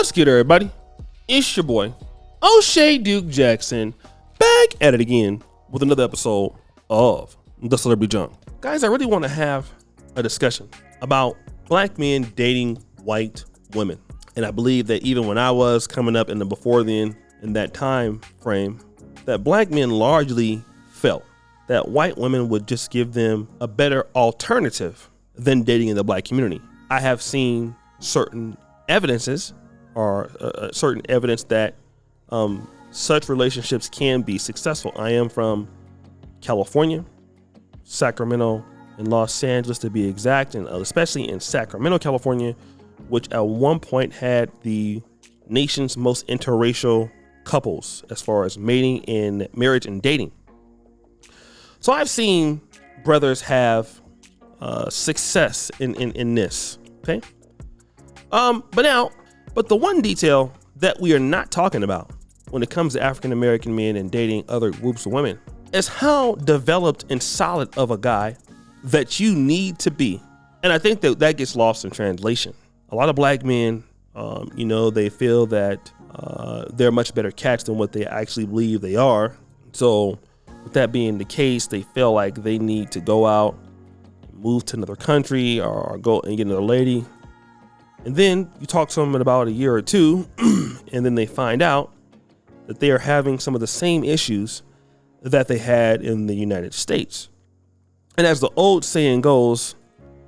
What's good, everybody? It's your boy, O'Shea Duke Jackson, back at it again with another episode of The Celebrity Junk. Guys, I really want to have a discussion about black men dating white women. And I believe that even when I was coming up in the before then, in that time frame, that black men largely felt that white women would just give them a better alternative than dating in the black community. I have seen certain evidences or certain evidence that such relationships can be successful. I am from California, Sacramento, and Los Angeles to be exact, and especially in Sacramento, California, which at one point had the nation's most interracial couples as far as mating and marriage and dating. So I've seen brothers have success in this. Okay. But the one detail that we are not talking about when it comes to African American men and dating other groups of women is how developed and solid of a guy that you need to be. And I think that gets lost in translation. A lot of black men, they feel that they're much better cats than what they actually believe they are. So with that being the case, they feel like they need to go out, move to another country, or go and get another lady. And then you talk to them in about a year or two, and then they find out that they are having some of the same issues that they had in the United States. And as the old saying goes,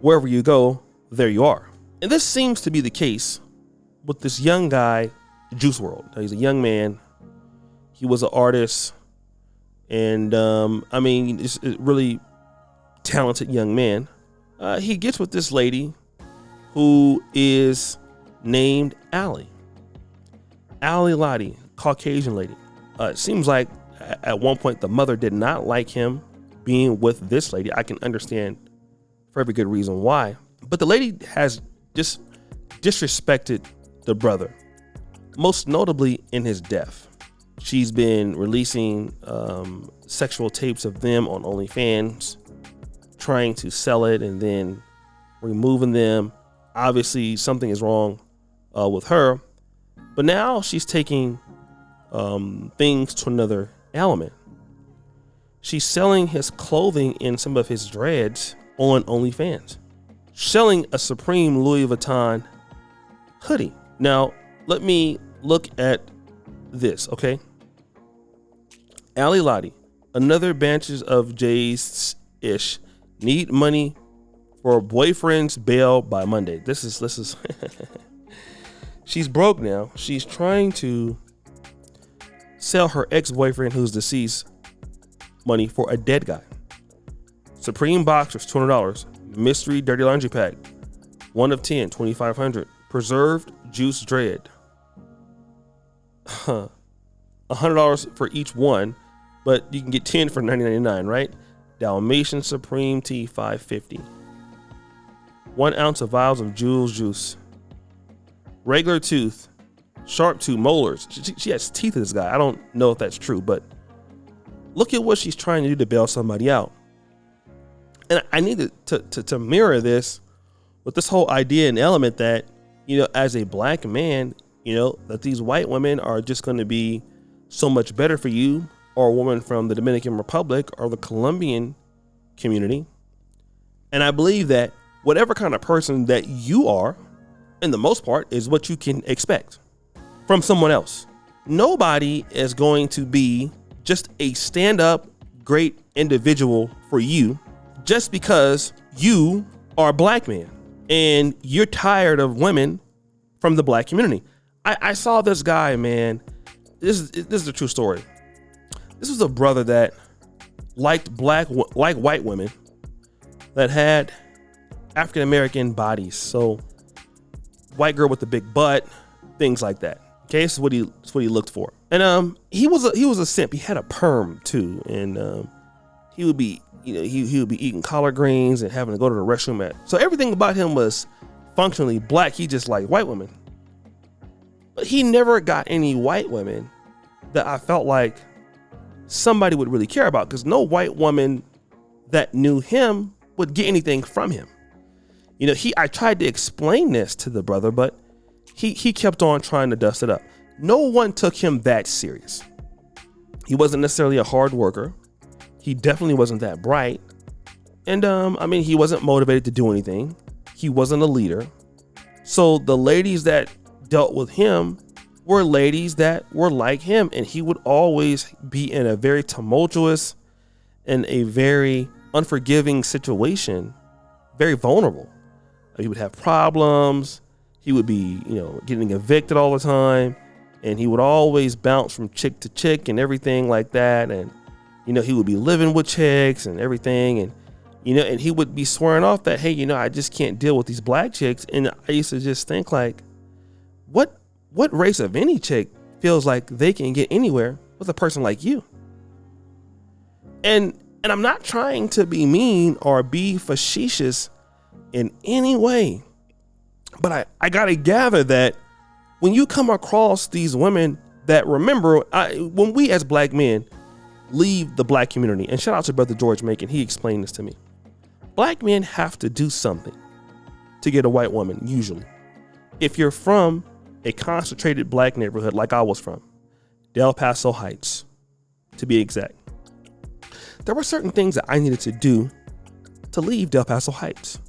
wherever you go, there you are. And this seems to be the case with this young guy, Juice WRLD. Now, he's a young man. He was an artist. And, he's a really talented young man. He gets with this lady who is named Allie Lottie, Caucasian lady. It seems like at one point the mother did not like him being with this lady. I can understand for every good reason why. But the lady has just disrespected the brother, most notably in his death. She's been releasing sexual tapes of them on OnlyFans, trying to sell it and then removing them. Obviously, something is wrong with her, but now she's taking things to another element. She's selling his clothing and some of his dreads on OnlyFans, selling a Supreme Louis Vuitton hoodie. Now, let me look at this, okay? Allie Lottie, another batches of J's-ish, need money for boyfriend's bail by Monday. This is she's broke now. She's trying to sell her ex-boyfriend who's deceased money for a dead guy. Supreme boxers, $200. Mystery dirty laundry pack, 1 of 10, $2,500. Preserved juice dread, $100 for each one, but you can get 10 for $99.99, right? Dalmatian Supreme Tea, $5.50. 1 ounce of vials of Jules juice. Regular tooth, sharp tooth, molars. She has teeth in this guy. I don't know if that's true, but look at what she's trying to do to bail somebody out. And I need to mirror this with this whole idea and element that, as a black man, that these white women are just going to be so much better for you, or a woman from the Dominican Republic or the Colombian community. And I believe that whatever kind of person that you are, in the most part, is what you can expect from someone else. Nobody is going to be just a stand-up great individual for you just because you are a black man and you're tired of women from the black community. I saw this guy, man. This is a true story. This was a brother that liked white women that had African American bodies. So white girl with the big butt, things like that. Okay, this is what he looked for. And he was a simp. He had a perm too, and he would be he would be eating collard greens and having to go to the restroom so everything about him was functionally black. He just liked white women, but he never got any white women that I felt like somebody would really care about, because no white woman that knew him would get anything from him. I tried to explain this to the brother, but he kept on trying to dust it up. No one took him that serious. He wasn't necessarily a hard worker. He definitely wasn't that bright. And I mean, he wasn't motivated to do anything. He wasn't a leader. So the ladies that dealt with him were ladies that were like him, and he would always be in a very tumultuous and a very unforgiving situation, very vulnerable. He would have problems. He would be, getting evicted all the time, and he would always bounce from chick to chick and everything like that. And, he would be living with chicks and everything. And, and he would be swearing off that, hey, I just can't deal with these black chicks. And I used to just think like, what race of any chick feels like they can get anywhere with a person like you? And I'm not trying to be mean or be facetious in any way, but I gotta gather that when you come across these women that remember, when we as black men leave the black community, and shout out to Brother George Macon, he explained this to me. Black men have to do something to get a white woman, usually. If you're from a concentrated black neighborhood like I was from, Del Paso Heights, to be exact, there were certain things that I needed to do to leave Del Paso Heights.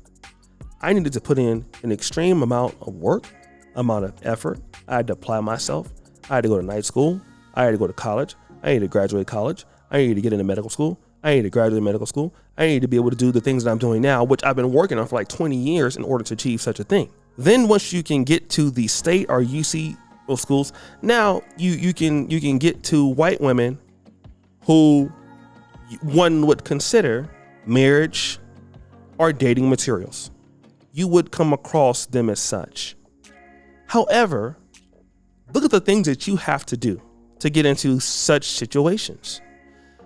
I needed to put in an extreme amount of work, amount of effort. I had to apply myself. I had to go to night school. I had to go to college. I needed to graduate college. I needed to get into medical school. I needed to graduate medical school. I needed to be able to do the things that I'm doing now, which I've been working on for like 20 years in order to achieve such a thing. Then once you can get to the state or UC schools, now you can get to white women who one would consider marriage or dating materials. You would come across them as such. However, look at the things that you have to do to get into such situations.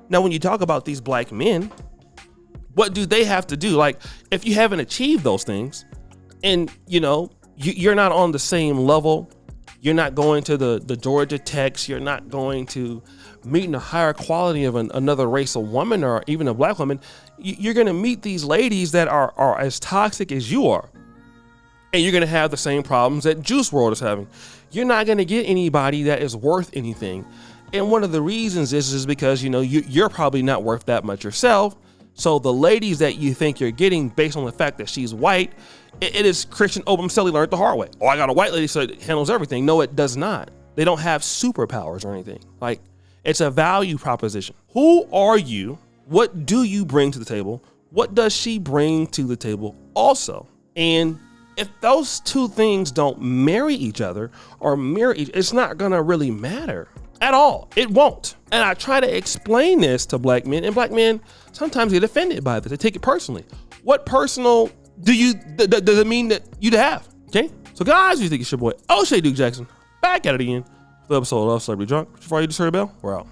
Now, when you talk about these black men, what do they have to do? Like, if you haven't achieved those things and, you're not on the same level, you're not going to the Georgia Techs, you're not going to meeting a higher quality of another race of woman or even a black woman, you're going to meet these ladies that are as toxic as you are. And you're going to have the same problems that Juice WRLD is having. You're not going to get anybody that is worth anything. And one of the reasons is because, you're probably not worth that much yourself. So the ladies that you think you're getting based on the fact that she's white, it is Christian Obumseli learned the hard way. Oh, I got a white lady, so it handles everything. No, it does not. They don't have superpowers or anything. Like, it's a value proposition. Who are you? What do you bring to the table? What does she bring to the table also? And if those two things don't marry each other or mirror it's not gonna really matter at all. It won't. And I try to explain this to black men, and black men sometimes get offended by this. They take it personally. What personal does it mean that you'd have? Okay. So guys, you think it's your boy O'Shea Duke Jackson back at it again for the episode of Celebrity Drunk. Before you just heard a bell, we're out.